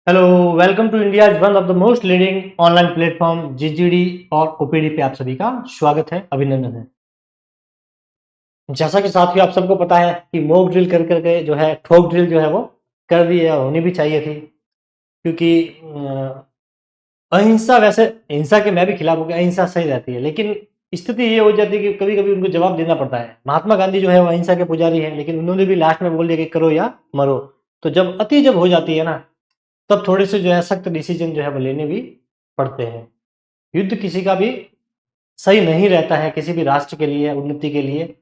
Hello, welcome to India one of the most leading online platform GGD और OPD पे आप सभी का स्वागत है, अभिनंदन है। जैसा कि साथियों आप सबको पता है कि मॉक ड्रिल कर करके जो है ठोक ड्रिल जो है वो कर दी है, होनी भी चाहिए थी क्योंकि अहिंसा, वैसे हिंसा के मैं भी खिलाफ हूँ कि अहिंसा सही रहती है, लेकिन स्थिति ये हो जाती है कि कभी कभी उनको जवाब देना पड़ता है। महात्मा गांधी जो है वो अहिंसा के पुजारी है, लेकिन उन्होंने भी लास्ट में बोल दिया कि करो या मरो। तो जब हो जाती है ना, तब थोड़े से जो है सख्त डिसीजन जो है वो लेने भी पड़ते हैं। युद्ध किसी का भी सही नहीं रहता है, किसी भी राष्ट्र के लिए, उन्नति के लिए।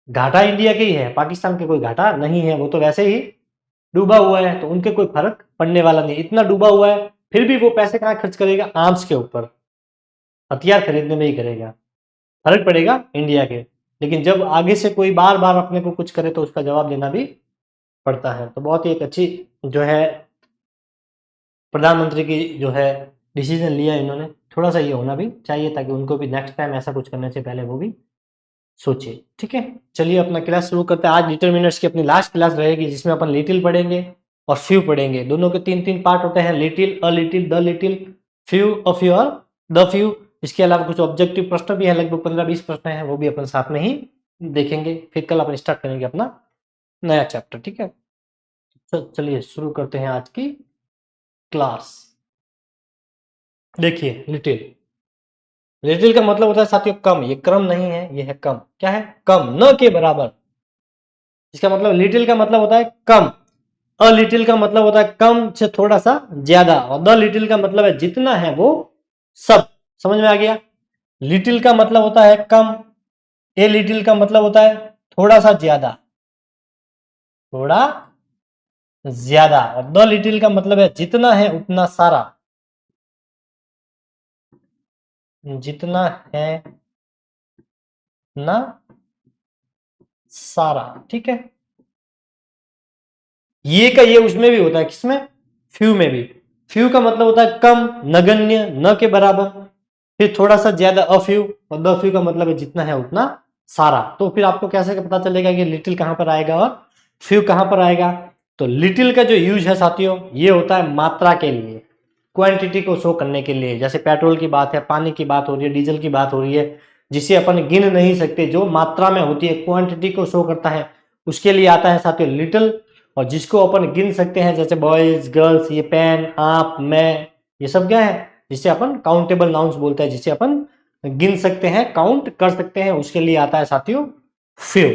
घाटा इंडिया के ही है, पाकिस्तान के कोई घाटा नहीं है। वो तो वैसे ही डूबा हुआ है, तो उनके कोई फर्क पड़ने वाला नहीं। इतना डूबा हुआ है फिर भी वो पैसे कहाँ खर्च करेगा? आर्म्स के ऊपर, हथियार खरीदने में ही करेगा। फर्क पड़ेगा इंडिया के। लेकिन जब आगे से कोई बार बार अपने को कुछ करे तो उसका जवाब देना भी पड़ता है। तो बहुत ही एक अच्छी जो है प्रधानमंत्री की जो है डिसीजन लिया इन्होंने। थोड़ा सा ये होना भी चाहिए ताकि उनको भी नेक्स्ट टाइम ऐसा कुछ करने से पहले वो भी सोचे। ठीक है, चलिए अपना क्लास शुरू करते हैं। आज डिटरमिनर्स की अपनी लास्ट क्लास रहेगी, जिसमें अपन लिटिल पढ़ेंगे और फ्यू पढ़ेंगे। दोनों के तीन तीन पार्ट होते हैं, little, a little, the little, few, a few और द फ्यू। इसके अलावा कुछ ऑब्जेक्टिव प्रश्न भी है, लगभग 15-20 प्रश्न है, वो भी अपन साथ में ही देखेंगे। फिर कल अपन स्टार्ट करेंगे अपना नया चैप्टर। ठीक है, तो चलिए शुरू करते हैं आज की क्लास। देखिए, लिटिल, लिटिल का मतलब होता है साथियों कम। ये क्रम नहीं है, ये है कम। क्या है? कम, न के बराबर। इसका मतलब लिटिल का मतलब होता है कम, अ लिटिल का मतलब होता है कम से थोड़ा सा ज्यादा, और द लिटिल का मतलब है जितना है वो सब। समझ में आ गया? लिटिल का मतलब होता है कम, ए लिटिल का मतलब होता है थोड़ा सा ज्यादा, थोड़ा ज्यादा, और द लिटिल का मतलब है जितना है उतना सारा, जितना है ना सारा। ठीक है, ये का ये उसमें भी होता है, किसमें? फ्यू में भी। फ्यू का मतलब होता है कम, नगण्य, न के बराबर, फिर थोड़ा सा ज्यादा, अफ्यू, और द फ्यू का मतलब है जितना है उतना सारा। तो फिर आपको कैसे पता चलेगा कि लिटिल कहां पर आएगा और फ्यू कहां पर आएगा? तो लिटिल का जो यूज है साथियों, ये होता है मात्रा के लिए, क्वांटिटी को शो करने के लिए। जैसे पेट्रोल की बात है, पानी की बात हो रही है, डीजल की बात हो रही है, जिसे अपन गिन नहीं सकते, जो मात्रा में होती है, क्वांटिटी को शो करता है, उसके लिए आता है साथियों लिटिल। और जिसको अपन गिन सकते हैं, जैसे बॉयज, गर्ल्स, ये पेन, आप, मैं, ये सब क्या है? जिसे अपन काउंटेबल नाउन्स बोलते हैं, जिसे अपन गिन सकते हैं, काउंट कर सकते हैं, उसके लिए आता है साथियों फ्यू।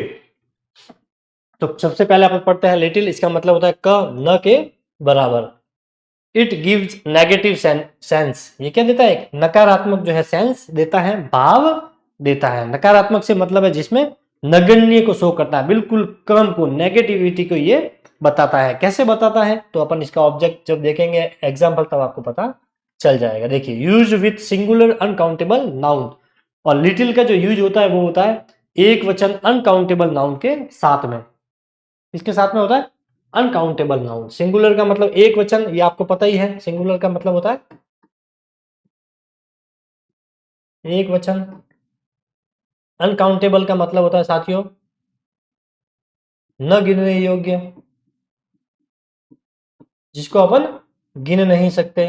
तो सबसे पहले अपन पढ़ते हैं लिटिल। इसका मतलब होता है क न के बराबर। It gives negative sense. ये क्या देता है? एक नकारात्मक जो है सेंस देता है, भाव देता है। नकारात्मक से मतलब है जिसमें नगण्य को शो करता है, बिल्कुल कम को, नेगेटिविटी को ये बताता है। कैसे बताता है? तो अपन इसका ऑब्जेक्ट जब देखेंगे एग्जाम्पल, तब आपको पता चल जाएगा। देखिए, use with singular uncountable noun. और लिटिल का जो यूज होता है वो होता है एक वचन अनकाउंटेबल नाउन के साथ में। इसके साथ में होता है अनकाउंटेबल नाउन। सिंगुलर का मतलब एक वचन, ये आपको पता ही है। सिंगुलर का मतलब होता है एक वचन। अनकाउंटेबल का मतलब होता है साथियों न गिनने योग्य, जिसको अपन गिन नहीं सकते,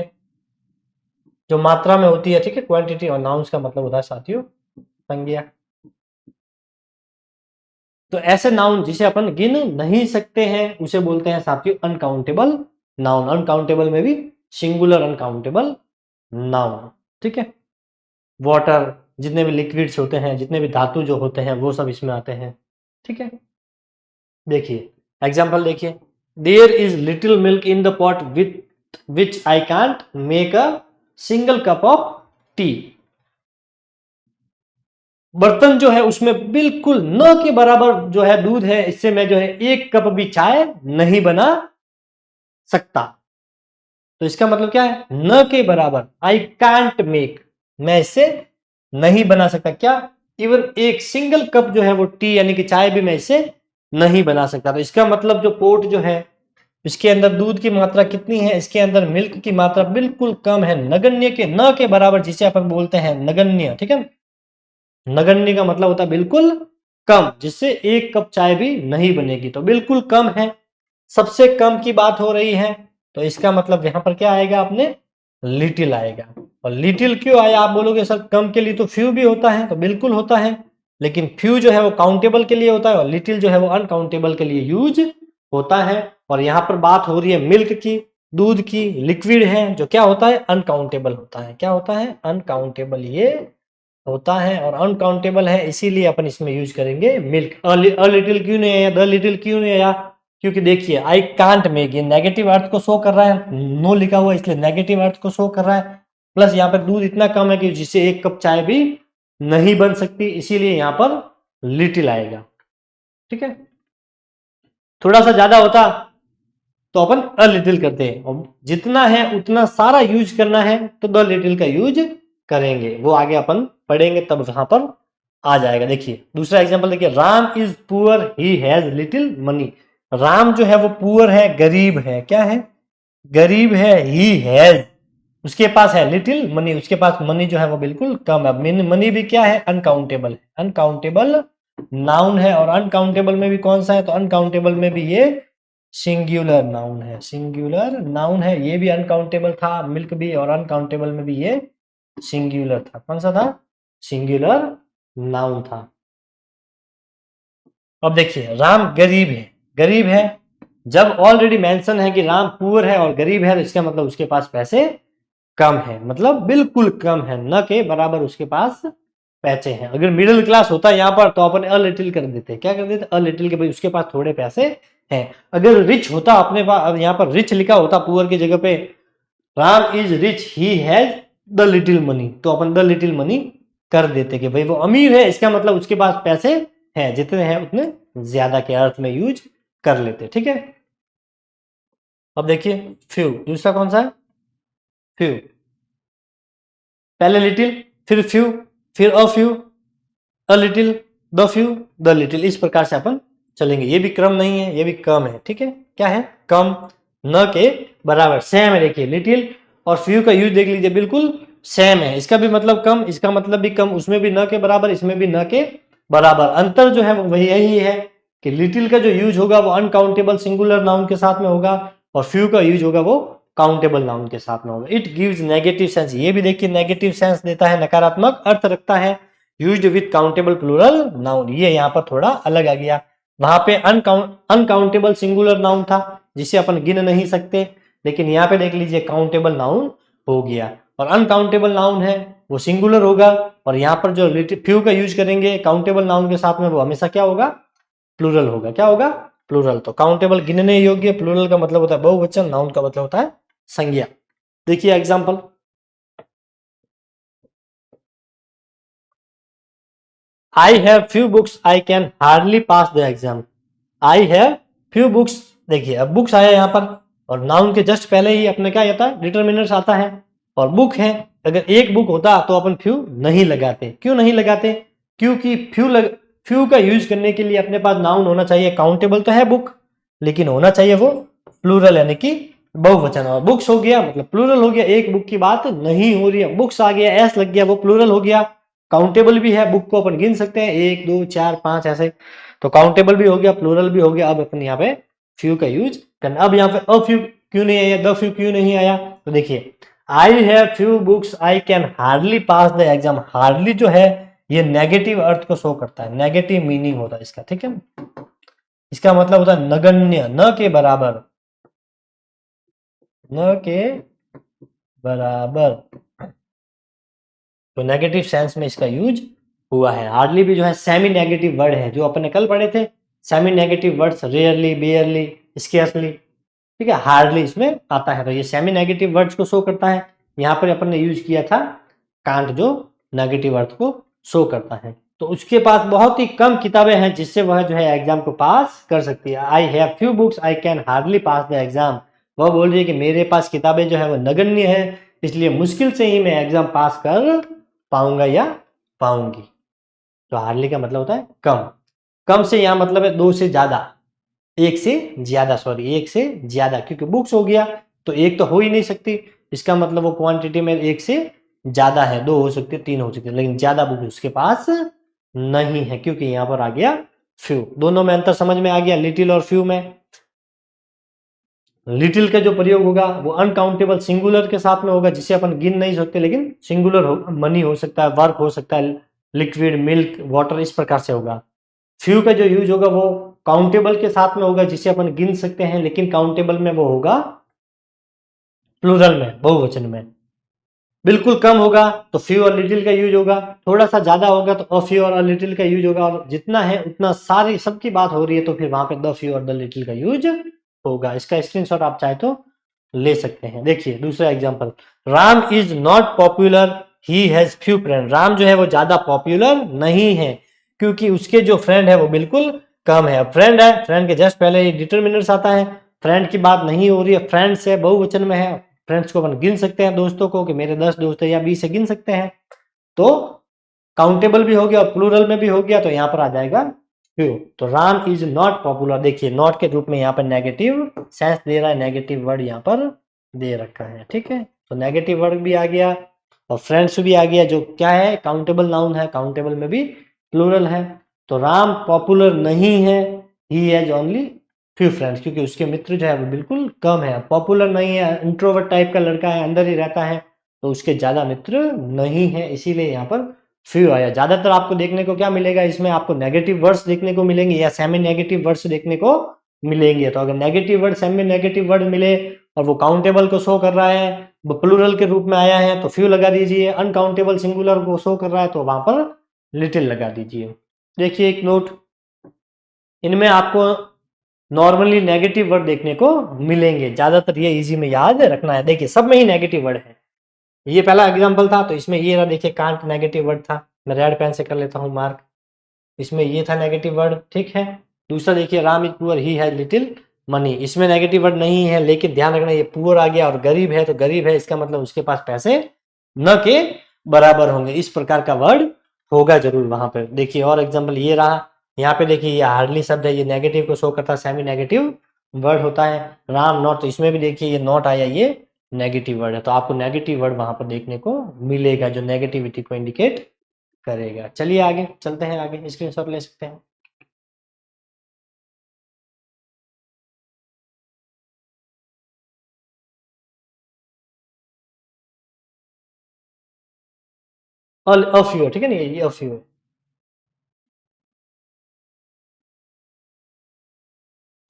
जो मात्रा में होती है। ठीक है, क्वांटिटी। और नाउन्स का मतलब होता है साथियों संज्ञा। तो ऐसे नाउन जिसे अपन गिन नहीं सकते हैं, उसे बोलते हैं साथियों अनकाउंटेबल नाउन। अनकाउंटेबल में भी सिंगुलर अनकाउंटेबल नाउन। ठीक है, वाटर, जितने भी लिक्विड्स होते हैं, जितने भी धातु जो होते हैं, वो सब इसमें आते हैं। ठीक है, देखिए एग्जाम्पल देखिए, there is little milk in the pot with which I can't make a single cup of tea. बर्तन जो है उसमें बिल्कुल न के बराबर जो है दूध है, इससे मैं जो है एक कप भी चाय नहीं बना सकता। तो इसका मतलब क्या है? न के बराबर, आई कांट मेक, मैं इससे नहीं बना सकता। क्या? इवन एक सिंगल कप जो है वो टी यानी कि चाय भी मैं इससे नहीं बना सकता। तो इसका मतलब जो पोट जो है, इसके अंदर दूध की मात्रा कितनी है? इसके अंदर मिल्क की मात्रा बिल्कुल कम है, नगण्य के, न के बराबर, जिसे अपन बोलते हैं नगण्य। ठीक है, नगण्य का मतलब होता है बिल्कुल कम, जिससे एक कप चाय भी नहीं बनेगी। तो बिल्कुल कम है, सबसे कम की बात हो रही है। तो इसका मतलब यहाँ पर क्या आएगा, अपने लिटिल आएगा। और लिटिल क्यों आया, आप बोलोगे सर कम के लिए तो फ्यू भी होता है, तो बिल्कुल होता है, लेकिन फ्यू जो है वो काउंटेबल के लिए होता है और लिटिल जो है वो अनकाउंटेबल के लिए यूज होता है। और यहाँ पर बात हो रही है मिल्क की, दूध की, लिक्विड है जो क्या होता है, अनकाउंटेबल होता है। क्या होता है, अनकाउंटेबल ये होता है, और अनकाउंटेबल है इसीलिए अपन इसमें यूज करेंगे मिल्क। अ लिटिल क्यों नहीं आया, द लिटिल क्यों नहीं आया, क्योंकि देखिए आई कांट मेक, ये नेगेटिव अर्थ को शो कर रहा है, नो लिखा हुआ इसलिए नेगेटिव अर्थ को शो कर रहा है। प्लस यहाँ पर दूध इतना कम है कि जिससे एक कप चाय भी नहीं बन सकती, इसीलिए यहाँ पर लिटिल आएगा। ठीक है, थोड़ा सा ज्यादा होता तो अपन अ लिटिल करते हैं, और जितना है उतना सारा यूज करना है तो द लिटिल का यूज करेंगे, वो आगे अपन पढ़ेंगे तब वहां पर आ जाएगा। देखिए दूसरा एग्जांपल देखिए, Ram is poor he has little money. Ram जो है वो पुअर है, गरीब है, क्या है, गरीब है, ही हैज उसके पास है लिटिल मनी, उसके पास मनी जो है वो बिल्कुल कम है। मनी भी क्या है, अनकाउंटेबल है, अनकाउंटेबल नाउन है। और अनकाउंटेबल में भी कौन सा है, तो अनकाउंटेबल में भी ये सिंगुलर नाउन है, सिंगुलर नाउन है, ये भी अनकाउंटेबल था, मिल्क भी, और अनकाउंटेबल में भी ये सिंगुलर था। कौन सा था, सिंगुलर नाउन था। अब देखिए राम गरीब है, गरीब है, जब ऑलरेडी मेंशन है कि राम पुअर है और गरीब है, तो इसका मतलब उसके पास पैसे कम है, मतलब बिल्कुल कम है, न के बराबर उसके पास पैसे हैं। अगर मिडिल क्लास होता यहाँ पर तो अपन अ लिटिल कर देते, क्या कर देते, अ लिटिल के भाई उसके पास थोड़े पैसे हैं। अगर रिच होता अपने पास, यहाँ पर रिच लिखा होता पुअर की जगह पे, Ram is rich he has the little money, तो अपन द लिटिल मनी कर देते कि भाई वो अमीर है, इसका मतलब उसके पास पैसे हैं, जितने हैं उतने ज्यादा के अर्थ में यूज कर लेते। ठीक है, अब देखिए फ्यू, दूसरा कौन सा है, फ्यू, पहले लिटिल, फिर फ्यू, फिर a few, a little, the few, the little, इस प्रकार से अपन चलेंगे। ये भी क्रम नहीं है, ये भी कम है। ठीक है, क्या है, कम, न के बराबर, सेम है। देखिए लिटिल और फ्यू का यूज देख लीजिए, बिल्कुल सेम है, इसका भी मतलब कम, इसका मतलब भी कम, उसमें भी न के बराबर, इसमें भी न के बराबर। अंतर जो है वो वही यही है कि लिटिल का जो यूज होगा वो अनकाउंटेबल सिंगुलर नाउन के साथ में होगा, और फ्यू का यूज होगा वो काउंटेबल नाउन के साथ में होगा। इट गिव्स नेगेटिव सेंस, ये भी देखिए नेगेटिव सेंस देता है, नकारात्मक अर्थ रखता है। Used with countable plural noun, ये यहाँ पर थोड़ा अलग आ गया, वहां पे अनकाउंटेबल सिंगुलर नाउन था जिसे अपन गिन नहीं सकते, लेकिन यहाँ पे देख लीजिए काउंटेबल नाउन हो गया, और अनकाउंटेबल नाउन है वो सिंगुलर होगा, और यहाँ पर जो फ्यू का यूज करेंगे काउंटेबल नाउन के साथ में वो हमेशा क्या होगा, प्लूरल होगा। क्या होगा, प्लूरल। तो काउंटेबल गिनने योग्य, प्लूरल का मतलब होता है बहुवचन, नाउन का मतलब होता है संज्ञा। देखिए example, I have few books I can hardly pass the exam. I have few books, देखिए अब बुक्स आया यहाँ पर, और नाउन के जस्ट पहले ही अपने क्या आता है, डिटर्मिनर्स आता है, और बुक है। अगर एक बुक होता तो अपन फ्यू नहीं लगाते, क्यों नहीं लगाते, क्योंकि फ्यू का यूज करने के लिए अपने पास नाउन होना चाहिए, काउंटेबल तो है बुक, लेकिन होना चाहिए वो प्लूरल यानी कि बहुवचन, और बुक्स हो गया मतलब प्लूरल हो गया, एक बुक की बात नहीं हो रही है, बुक्स आ गया, एस लग गया, वो प्लूरल हो गया। काउंटेबल भी है, बुक को अपन गिन सकते हैं, 1 2 4 5 ऐसे, तो काउंटेबल भी हो गया, प्लूरल भी हो गया। अब अपन यहाँ पे फ्यू का यूज करना। अब यहाँ पे अ फ्यू क्यों नहीं आया, द फ्यू क्यों नहीं आया, तो देखिए आई have few books I can hardly pass the exam. Hardly जो है ये नेगेटिव अर्थ को शो करता है, नेगेटिव मीनिंग होता है इसका। ठीक है, इसका मतलब होता है नगण्य, न के बराबर, न के बराबर, तो नेगेटिव सेंस में इसका यूज हुआ है। हार्डली भी जो है सेमी नेगेटिव वर्ड है, जो अपने कल पढ़े थे, semi negative words rarely, बेयरली, scarcely, ठीक है, हार्डली इसमें आता है, तो ये सेमी नेगेटिव वर्ड्स को शो करता है। यहाँ पर अपन ने यूज किया था कांट, जो नेगेटिव अर्थ को शो करता है। तो उसके पास बहुत ही कम किताबें हैं जिससे वह जो है एग्जाम को पास कर सकती है। I have few books I can hardly pass the exam, वह बोल रही है कि मेरे पास किताबें जो है वो नगण्य है, इसलिए मुश्किल से ही मैं एग्जाम पास कर पाऊंगा या पाऊंगी। तो हार्डली का मतलब होता है कम, कम से यहाँ मतलब है दो से ज्यादा, एक से ज्यादा, सॉरी एक से ज्यादा, क्योंकि बुक्स हो गया तो एक तो हो ही नहीं सकती, इसका मतलब वो क्वांटिटी में एक से ज्यादा है, दो हो सकती है, तीन हो सकती है, लेकिन ज्यादा बुक उसके पास नहीं है, क्योंकि यहाँ पर आ गया फ्यू। दोनों में अंतर समझ में आ गया, लिटिल और फ्यू में। लिटिल का जो प्रयोग होगा वो अनकाउंटेबल सिंगुलर के साथ में होगा, जिसे अपन गिन नहीं सकते, लेकिन सिंगुलर हो, मनी हो सकता है, वर्क हो सकता है, लिक्विड, मिल्क, वाटर, इस प्रकार से होगा। फ्यू का जो यूज होगा वो काउंटेबल के साथ में होगा, जिसे अपन गिन सकते हैं, लेकिन काउंटेबल में वो होगा प्लूरल में, बहुवचन में। बिल्कुल कम होगा तो फ्यू और लिटिल का यूज होगा, थोड़ा सा ज्यादा होगा तो अ फ्यू और अ लिटिल का यूज होगा, और जितना है उतना सारी सबकी बात हो रही है तो फिर वहां पे द फ्यू और द लिटिल का यूज होगा। इसका स्क्रीनशॉट आप चाहे तो ले सकते हैं। देखिए दूसरा example, Ram is not popular, he has few friend. Ram जो है वो ज्यादा पॉपुलर नहीं है क्योंकि उसके जो फ्रेंड है वो बिल्कुल कम है। फ्रेंड है, फ्रेंड के जस्ट पहले डिटर्मिनर्स आता है, फ्रेंड की बात नहीं हो रही है, फ्रेंड्स है, बहुवचन में है, फ्रेंड्स को अपन गिन सकते हैं, दोस्तों को, कि मेरे 10 दोस्त है या 20 से गिन सकते हैं, तो काउंटेबल भी हो गया और प्लूरल में भी हो गया, तो यहाँ पर आ जाएगा फ्यू। तो राम इज नॉट पॉपुलर, देखिए नॉट के रूप में यहाँ पर नेगेटिव सेंस दे रहा है, नेगेटिव वर्ड यहाँ पर दे रखा है, ठीक है। तो नेगेटिव वर्ड भी आ गया और फ्रेंड्स भी आ गया, जो क्या है, काउंटेबल नाउन है, काउंटेबल में भी प्लूरल है। तो राम पॉपुलर नहीं है, he has only few friends, क्योंकि उसके मित्र जो है वो बिल्कुल कम है। पॉपुलर नहीं है, इंट्रोवर्ट टाइप का लड़का है, अंदर ही रहता है, तो उसके ज्यादा मित्र नहीं है, इसीलिए यहाँ पर फ्यू आया। ज्यादातर आपको देखने को क्या मिलेगा, इसमें आपको नेगेटिव वर्ड्स देखने को मिलेंगे या सेमी नेगेटिव वर्ड्स देखने को मिलेंगे। तो अगर negative word, semi negative word मिले और वो काउंटेबल को शो कर रहा है, वो प्लूरल के रूप में आया है तो फ्यू लगा दीजिए, अनकाउंटेबल सिंगुलर को शो कर रहा है तो वहां पर लिटिल लगा दीजिए। देखिए एक नोट, इनमें आपको नॉर्मली नेगेटिव वर्ड देखने को मिलेंगे, ज्यादातर ये इजी में याद रखना है। देखिए सब में ही नेगेटिव वर्ड है, ये पहला एग्जांपल था तो इसमें ये रहा, देखिए कांट नेगेटिव वर्ड था, मैं रेड पेन से कर लेता हूं मार्क, इसमें ये था नेगेटिव वर्ड, ठीक है। दूसरा देखिए Ram is poor, he has little money, इसमें नेगेटिव वर्ड नहीं है, लेकिन ध्यान रखना ये पुअर आ गया और गरीब है, तो गरीब है इसका मतलब उसके पास पैसे न के बराबर होंगे, इस प्रकार का वर्ड होगा जरूर वहां पर। देखिए और एग्जाम्पल ये रहा, यहाँ पे देखिए ये हार्डली शब्द है, ये नेगेटिव को शो करता है, सेमी नेगेटिव वर्ड होता है। राम नॉट, तो इसमें भी देखिए ये नॉट आया, ये नेगेटिव वर्ड है, तो आपको नेगेटिव वर्ड वहां पर देखने को मिलेगा जो नेगेटिविटी को इंडिकेट करेगा। चलिए आगे चलते हैं, आगे स्क्रीनशॉट ले सकते हैं। और अ फ्यू, ठीक है ना, ये अ फ्यू।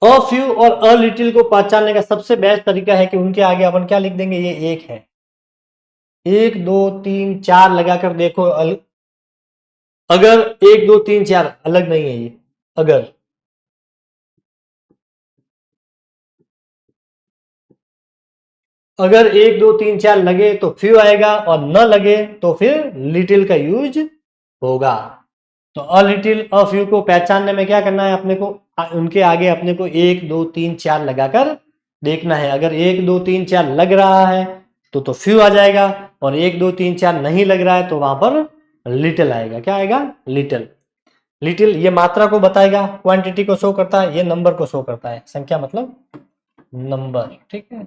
अ फ्यू और अ लिटिल को पहचानने का सबसे बेस्ट तरीका है कि उनके आगे अपन क्या लिख देंगे, ये एक है, एक दो तीन चार लगाकर देखो, अगर एक दो तीन चार अलग नहीं है ये, अगर अगर एक दो तीन चार लगे तो फ्यू आएगा और न लगे तो फिर लिटिल का यूज होगा। तो अ लिटिल अ फ्यू को पहचानने में क्या करना है अपने को, उनके आगे अपने को एक दो तीन चार लगाकर देखना है। अगर एक दो तीन चार लग रहा है तो फ्यू आ जाएगा, और एक दो तीन चार नहीं लग रहा है तो वहां पर लिटिल आएगा। क्या आएगा, लिटिल। लिटिल ये मात्रा को बताएगा, क्वांटिटी को शो करता है, ये नंबर को शो करता है, संख्या मतलब नंबर, ठीक है।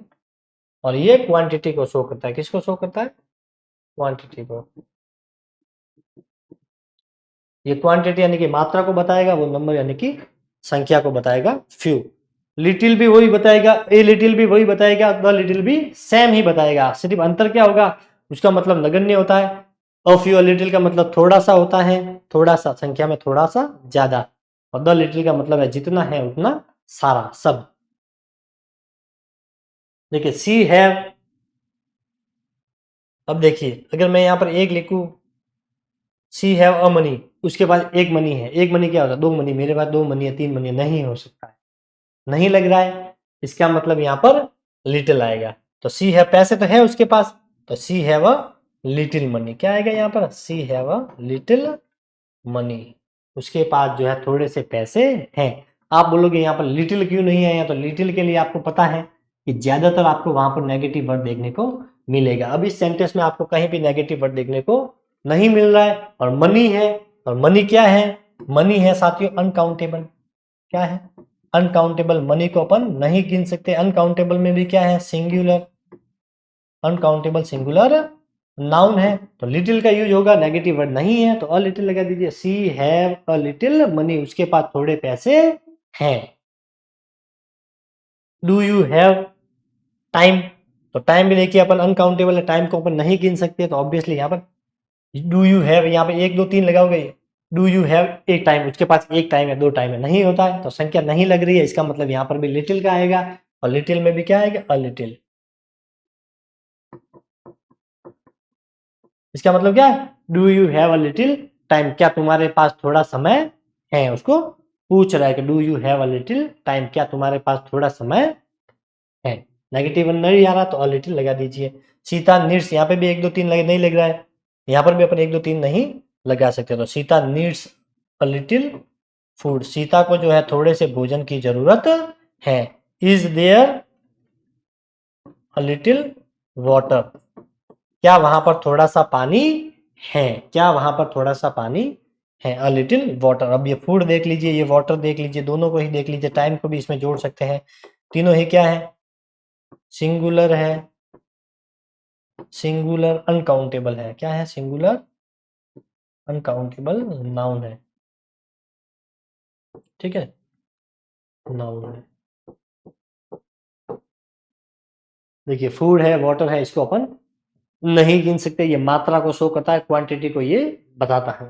और ये क्वांटिटी को शो करता है, किसको शो करता है, क्वांटिटी को। ये क्वांटिटी यानी कि मात्रा को बताएगा, वो नंबर यानी कि संख्या को बताएगा, फ्यू। लिटिल भी वही बताएगा, ए लिटिल भी वही बताएगा, द लिटिल भी सेम ही बताएगा, सिर्फ अंतर क्या होगा, उसका मतलब नगण्य होता है, अ फ्यू लिटिल का मतलब थोड़ा सा होता है, थोड़ा सा संख्या में थोड़ा सा ज्यादा, और द लिटिल का मतलब है जितना है उतना सारा सब। देखिए सी हैव, अब देखिए अगर मैं यहाँ पर एक लिखूं, सी हैव अ मनी, उसके पास एक मनी है, एक मनी क्या होता है, दो मनी, मेरे पास दो मनी है, तीन मनी है, नहीं हो सकता है, नहीं लग रहा है, इसका मतलब यहाँ पर लिटिल आएगा। तो सी है, पैसे तो है उसके पास, तो सी हैव अ लिटिल मनी, क्या आएगा यहाँ पर, सी हैव अ लिटिल मनी, उसके पास जो है थोड़े से पैसे हैं। आप बोलोगे यहाँ पर लिटिल क्यों नहीं आया, तो लिटिल के लिए आपको पता है कि ज्यादातर आपको वहां पर नेगेटिव वर्ड देखने को मिलेगा। अब इस सेंटेंस में आपको कहीं भी नेगेटिव वर्ड देखने को नहीं मिल रहा है, और मनी है, और मनी क्या है, मनी है साथियों अनकाउंटेबल, क्या है, अनकाउंटेबल। मनी को अपन नहीं गिन सकते, अनकाउंटेबल में भी क्या है, सिंगुलर, अनकाउंटेबल सिंगुलर नाउन है। तो लिटिल का यूज होगा, नेगेटिव वर्ड नहीं है तो अ लिटिल लगा दीजिए, सी हैव अ लिटिल मनी, उसके पास थोड़े पैसे हैं। डू यू हैव, टाइम, तो टाइम भी देखिए अपन अनकाउंटेबल है, टाइम को अपन नहीं गिन सकते, तो ऑब्वियसली यहाँ पर डू यू हैव, यहाँ पे 1 2 3 लगाओगे, डू यू हैव एक टाइम, उसके पास एक टाइम है, 2 टाइम है, नहीं होता है, तो संख्या नहीं लग रही है, इसका मतलब यहाँ पर भी लिटिल का आएगा, और लिटिल में भी क्या आएगा, अ लिटिल। इसका मतलब क्या है, do you have a little time, क्या तुम्हारे पास थोड़ा समय है, उसको पूछ रहा है कि do you have a little time, क्या तुम्हारे पास थोड़ा समय है। नेगेटिव नहीं आ रहा तो अ लिटिल लगा दीजिए। सीता नीड्स, यहाँ पे भी 1 2 3 नहीं लग रहा है, यहाँ पर भी अपन 1 2 3 नहीं लगा सकते, तो Sita needs a little food, Sita को जो है थोड़े से भोजन की जरूरत है। Is there a little water, क्या वहां पर थोड़ा सा पानी है, क्या वहां पर थोड़ा सा पानी है, अ लिटिल वाटर। अब ये फूड देख लीजिए, ये वाटर देख लीजिए, दोनों को ही देख लीजिए, टाइम को भी इसमें जोड़ सकते हैं, तीनों ही क्या है, सिंगुलर है, सिंगुलर अनकाउंटेबल है, क्या है, सिंगुलर अनकाउंटेबल नाउन है, ठीक है, नाउन है। देखिए फूड है, वाटर है, इसको अपन नहीं गिन सकते, ये मात्रा को शो करता है, क्वांटिटी को ये बताता है,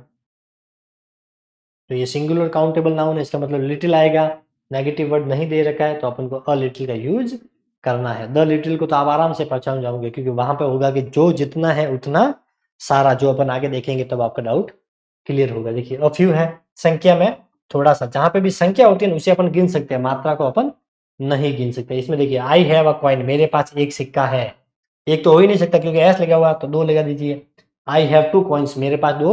तो ये सिंगुलर काउंटेबल नाउन है, इसका मतलब लिटिल आएगा, नेगेटिव वर्ड नहीं दे रखा है, तो अपन को अ लिटिल का यूज करना है। द लिटिल को तो आप आराम से पहचान जाओगे, क्योंकि वहां पे होगा कि जो जितना है उतना सारा, जो अपन आगे देखेंगे तब आपका डाउट क्लियर होगा। देखिए अ फ्यू है, संख्या में थोड़ा सा, जहां पे भी संख्या होती है उसे अपन गिन सकते हैं, मात्रा को अपन नहीं गिन सकते। इसमें देखिए आई हैव अ कॉइन, मेरे पास एक सिक्का है, एक तो हो ही नहीं सकता क्योंकि एस लगा हुआ, तो 2 लगा दीजिए। आई हैव 2 कॉइन्स, मेरे पास 2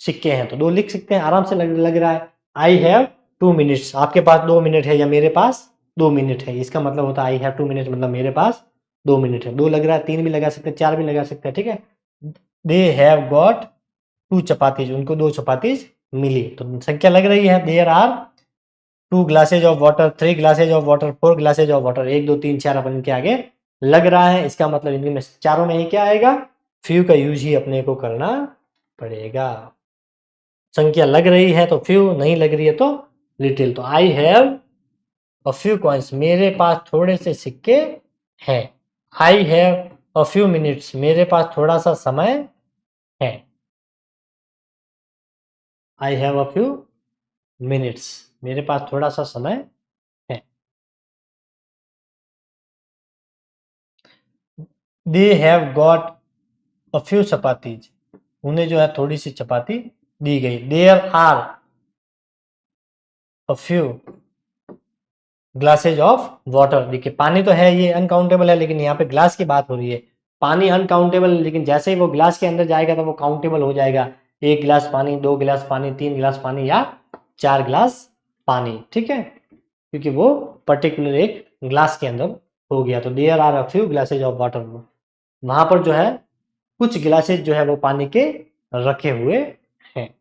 सिक्के हैं, तो 2 लिख सकते हैं, आराम से लग रहा है। आई हैव 2 मिनट्स, आपके पास 2 मिनट है, या मेरे पास 2 मिनट है, इसका मतलब होता है आई हैव 2 मिनट, मतलब मेरे पास 2 मिनट है। 2 लग रहा है, 3 भी लगा सकते हैं, 4 भी लगा सकते हैं, ठीक है। दे हैव गॉट 2 चपातीज, उनको 2 चपातीज मिली, तो संख्या लग रही है। There are 2 glasses of water, 3 glasses of water, 4 glasses of water, 1 2 3 4 अपन इनके आगे लग रहा है, इसका मतलब इनमें चारों में ही क्या आएगा, फ्यू का यूज ही अपने को करना पड़ेगा। संख्या लग रही है तो फ्यू, नहीं लग रही है तो लिटिल। तो I have a few coins, मेरे पास थोड़े से सिक्के हैं। I have a few minutes, मेरे पास थोड़ा सा समय है। I have a few minutes, मेरे पास थोड़ा सा समय है। They have got a few chapatis, उन्हें जो है थोड़ी सी चपाती दी गई। There are a few glasses of water, देखिए पानी तो है, ये अनकाउंटेबल है, लेकिन यहाँ पे ग्लास की बात हो रही है। पानी अनकाउंटेबल, लेकिन जैसे ही वो ग्लास के अंदर जाएगा तो वो काउंटेबल हो जाएगा, 1 गिलास पानी, 2 गिलास पानी, 3 गिलास पानी, या 4 गिलास पानी, ठीक है, क्योंकि वो पर्टिकुलर एक ग्लास के अंदर हो गया। तो there are a few glasses of water, वहां पर जो है कुछ गिलासेज जो है वो पानी के रखे हुए हैं।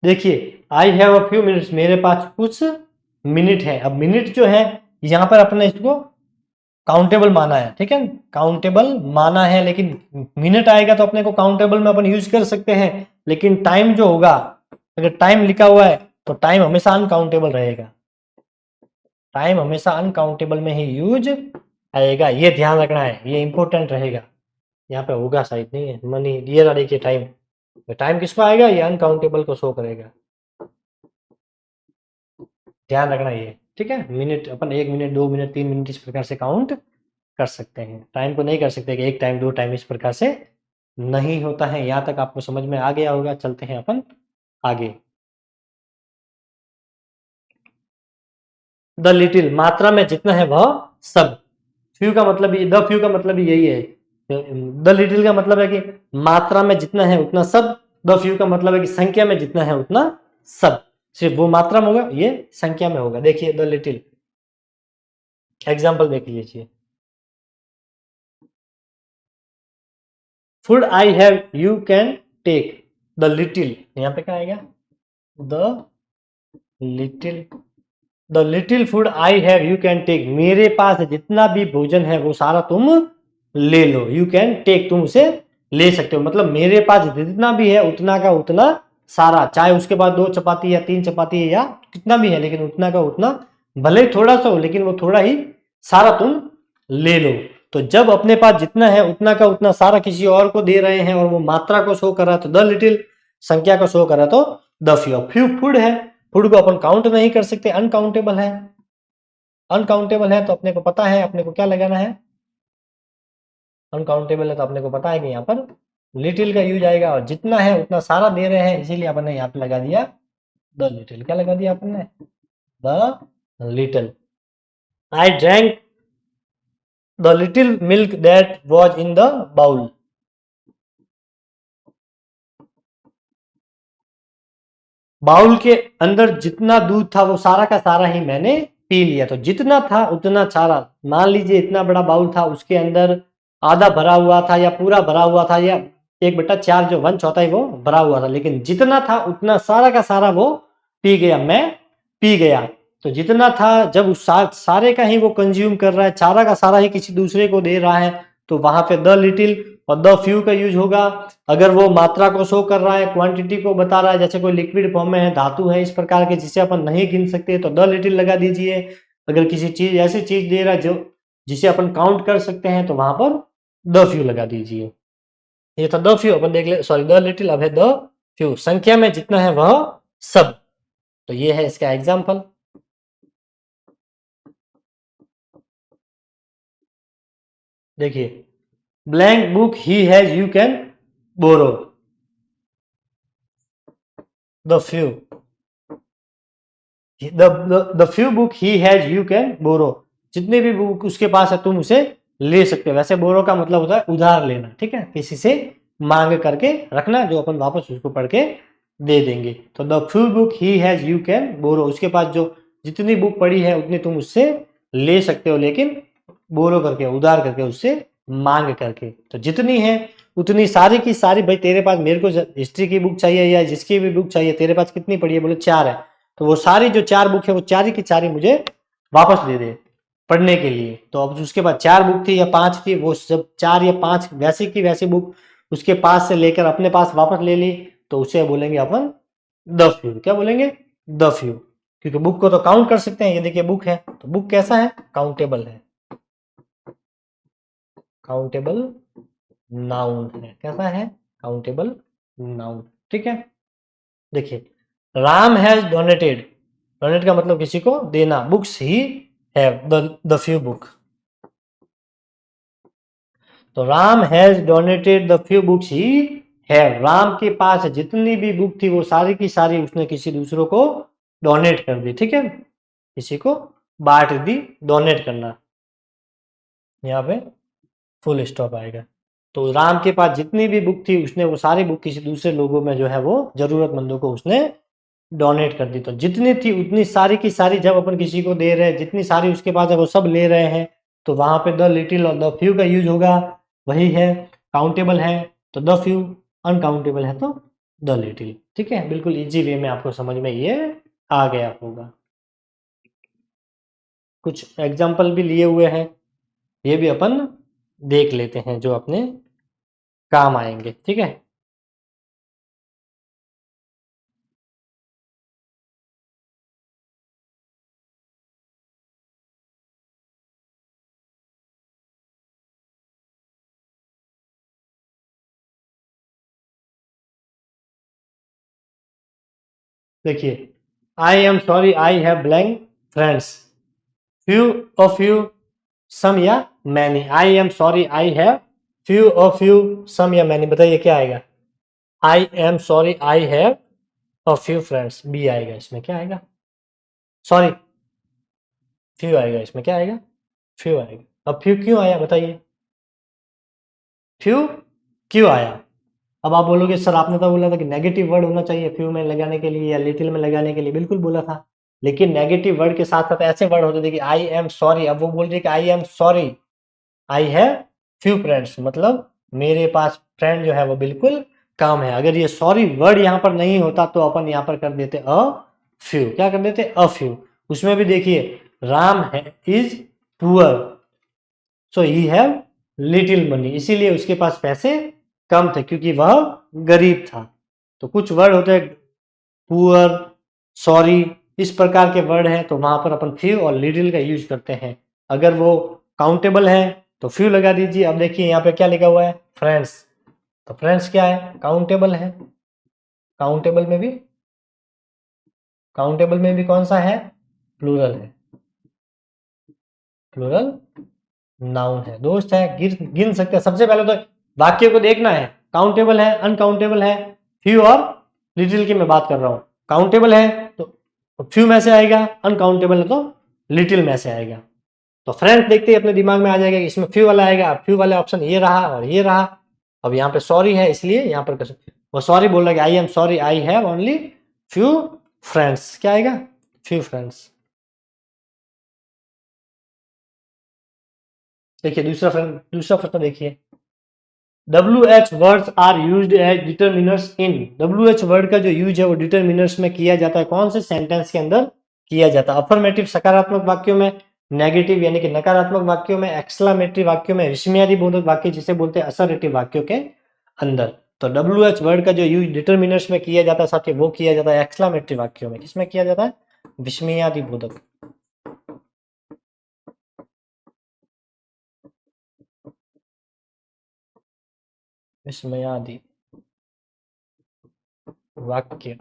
देखिए आई हैव अ फ्यू मिनट्स, मेरे पास कुछ मिनट है। अब मिनट जो है यहां पर अपने इसको काउंटेबल माना है, ठीक है, काउंटेबल माना है, लेकिन मिनट आएगा तो अपने को काउंटेबल में अपन यूज कर सकते हैं, लेकिन टाइम जो होगा, अगर टाइम लिखा हुआ है तो टाइम हमेशा अनकाउंटेबल रहेगा, टाइम हमेशा अनकाउंटेबल में ही यूज आएगा, ये ध्यान रखना है, ये इंपॉर्टेंट रहेगा। यहाँ पे होगा शायद, नहीं है मनी, ये रहा देखिए टाइम, टाइम किसको आएगा, ये अनकाउंटेबल को शो करेगा, ध्यान रखना ये, ठीक है। मिनट अपन 1 मिनट, 2 मिनट, 3 मिनट इस प्रकार से काउंट कर सकते हैं, टाइम को नहीं कर सकते कि 1 टाइम 2 टाइम, इस प्रकार से नहीं होता है। यहाँ तक आपको समझ में आ गया होगा, चलते हैं अपन आगे। द लिटिल, मात्रा में जितना है वह सब, फ्यू का मतलब, द फ्यू का मतलब यही है, द लिटिल का मतलब है कि मात्रा में जितना है उतना सब, द फ्यू का मतलब है कि संख्या में जितना है उतना सब, सिर्फ वो मात्रा में होगा, ये संख्या में होगा। देखिए द लिटिल, एग्जाम्पल देख लीजिए, food I have you can take, the little, यहाँ पे क्या आएगा, the little, the little food I have you can take, मेरे पास जितना भी भोजन है वो सारा तुम ले लो, यू कैन टेक, तुम उसे ले सकते हो, मतलब मेरे पास जितना भी है उतना का उतना सारा, चाहे उसके पास 2 चपाती या 3 चपाती है या कितना भी है, लेकिन उतना का उतना, भले ही थोड़ा सा हो लेकिन वो थोड़ा ही सारा तुम ले लो। तो जब अपने पास जितना है उतना का उतना सारा किसी और को दे रहे हैं और वो मात्रा को शो कर रहा है तो द लिटिल, संख्या को शो कर रहा है तो द फ्यू। फ्यू फूड है, फूड को अपन काउंट नहीं कर सकते, अनकाउंटेबल है, अनकाउंटेबल है तो अपने को पता है अपने को क्या लगाना है, अनकाउंटेबल है तो अपने को पता है कि यहाँ पर लिटिल का यूज आएगा और जितना है उतना सारा दे रहे हैं इसीलिए अपन ने यहाँ पे लगा दिया द लिटिल। क्या लगा दिया अपन ने, the little. I drank the little milk that was in the bowl. Bowl के अंदर जितना दूध था वो सारा का सारा ही मैंने पी लिया। तो जितना था उतना सारा, मान लीजिए इतना बड़ा बाउल था उसके अंदर आधा भरा हुआ था या पूरा भरा हुआ था या 1/4 जो 1/4 वो भरा हुआ था, लेकिन जितना था उतना सारा का सारा वो पी गया, मैं पी गया। तो जितना था जब उस सारे का ही वो कंज्यूम कर रहा है, सारा का सारा ही किसी दूसरे को दे रहा है तो वहां पे द लिटिल और द फ्यू का यूज होगा। अगर वो मात्रा को शो कर रहा है, क्वांटिटी को बता रहा है, जैसे कोई लिक्विड फॉर्म में है, धातु है इस प्रकार के जिसे अपन नहीं गिन सकते तो द लिटिल लगा दीजिए। अगर किसी चीज ऐसी चीज दे रहा है जो जिसे अपन काउंट कर सकते हैं तो वहां पर द फ्यू लगा दीजिए। ये था द फ्यू, अपन देख ले, सॉरी द लिटिल, अब है द फ्यू, संख्या में जितना है वह सब। तो ये है इसका एग्जाम्पल। देखिए, blank book he has you can borrow, the few, the few book he has you can borrow, जितने भी बुक उसके पास है तुम उसे ले सकते हो। वैसे बोरो का मतलब होता है उधार लेना, ठीक है, किसी से मांग करके रखना जो अपन वापस उसको पढ़ के दे देंगे। तो the few book he has you can borrow, उसके पास जो जितनी बुक पड़ी है उतनी तुम उससे ले सकते हो, लेकिन बोरो करके, उधार करके, उससे मांग करके। तो जितनी है उतनी सारी की सारी, भाई तेरे पास, मेरे को हिस्ट्री की बुक चाहिए या जिसकी भी बुक चाहिए, तेरे पास कितनी पड़ी है, बोले 4 है, तो वो सारी जो 4 बुक है वो 4 की 4 मुझे वापस दे दे पढ़ने के लिए। तो अब उसके पास 4 बुक थी या 5 थी, वो सब 4 या 5 वैसी की वैसी बुक उसके पास से लेकर अपने पास वापस ले ली, तो उसे बोलेंगे अपन द फ्यू। क्या बोलेंगे, द फ्यू, क्योंकि बुक को तो काउंट कर सकते हैं। ये देखिए बुक है, तो बुक कैसा है, काउंटेबल है, काउंटेबल नाउन है। कैसा है, काउंटेबल नाउन, ठीक है। देखिए, राम हैज डोनेटेड, डोनेट का मतलब किसी को देना, books he have, the few book. तो Ram has donated the few books he have, Ram के पास जितनी भी बुक थी वो सारी की सारी उसने किसी दूसरों को डोनेट कर दी, ठीक है, किसी को बांट दी, डोनेट करना, यहाँ पे फुल स्टॉप आएगा। तो राम के पास जितनी भी बुक थी उसने वो सारी बुक किसी दूसरे लोगों में जो है वो जरूरतमंदों को उसने डोनेट कर दी। तो जितनी थी उतनी सारी की सारी जब अपन किसी को दे रहे हैं, जितनी सारी उसके पास है वो सब ले रहे हैं, तो वहां पे द लिटिल और द फ्यू का यूज होगा। वही है, काउंटेबल है तो द फ्यू, अनकाउंटेबल है तो द लिटिल, ठीक है। बिल्कुल इजी वे में आपको समझ में ये आ गया होगा। कुछ एग्जाम्पल भी लिए हुए हैं, ये भी अपन देख लेते हैं जो अपने काम आएंगे, ठीक है। देखिए, I am sorry I have blank friends, few of you, some या many. I am sorry I have few of you, some या मैनी, बताइए क्या आएगा। I am sorry I have a few friends, B आएगा इसमें, क्या आएगा, sorry few आएगा इसमें, क्या आएगा, फ्यू आएगा। अब फ्यू क्यों आया बताइए, फ्यू क्यों आया। अब आप बोलोगे सर आपने तो बोला था कि नेगेटिव वर्ड होना चाहिए फ्यू में लगाने के लिए या लिटिल में लगाने के लिए, बिल्कुल बोला था, लेकिन नेगेटिव वर्ड के साथ साथ ऐसे वर्ड होते थे कि आई एम सॉरी, अब वो बोल रही कि आई am sorry I have few friends, मतलब मेरे पास फ्रेंड जो है वो बिल्कुल कम है। अगर ये सॉरी वर्ड यहाँ पर नहीं होता तो अपन यहाँ पर कर देते अ फ्यू, क्या कर देते अ फ्यू। उसमें भी देखिए, राम है is poor so he have little money, इसीलिए उसके पास पैसे कम थे क्योंकि वह गरीब था। तो कुछ वर्ड होते हैं पुअर, सॉरी, इस प्रकार के वर्ड हैं, तो वहां पर अपन फ्यू और लिटिल का यूज करते हैं। अगर वो काउंटेबल है तो फ्यू लगा दीजिए। अब देखिए यहाँ पे क्या लिखा हुआ है, फ्रेंड्स, तो फ्रेंड्स क्या है, काउंटेबल है। काउंटेबल में भी, काउंटेबल में भी कौन सा है, प्लूरल है, प्लूरल नाउन है, दोस्त है, गिन सकते हैं। सबसे पहले तो वाक्य को देखना है, काउंटेबल है, अनकाउंटेबल है, फ्यू और लिटिल की मैं बात कर रहा हूं। काउंटेबल है तो फ्यू में से आएगा, अनकाउंटेबल है तो लिटिल में से आएगा। तो फ्रेंड्स देखते ही अपने दिमाग में आ जाएगा कि इसमें फ्यू वाला आएगा। फ्यू वाला ऑप्शन ये रहा और ये रहा। अब यहाँ पे सॉरी है, इसलिए यहाँ पर वो सॉरी बोल रहा है, I am sorry I have only few friends. क्या आएगा, फ्यू फ्रेंड्स। देखिए दूसरा प्रश्न देखिए, WH words are used as determiners in. WH word का जो यूज है वो डिटरमिनर्स में किया जाता है, कौन से सेंटेंस के अंदर किया जाता है, अफर्मेटिव सकारात्मक वाक्यों में, नेगेटिव यानी कि नकारात्मक वाक्यों में, एक्सक्लामेटरी वाक्यों में, विस्मयादि बोधक वाक्य जिसे बोलते हैं असर्टिव वाक्यों के अंदर। तो WH वर्ड का जो यूज डिटरमिनर्स में किया जाता है साथियों, वो किया जाता है एक्सक्लामेटरी वाक्यों में। किसमें किया जाता है, विस्मयादि बोधक, विस्मयादि वाक्य।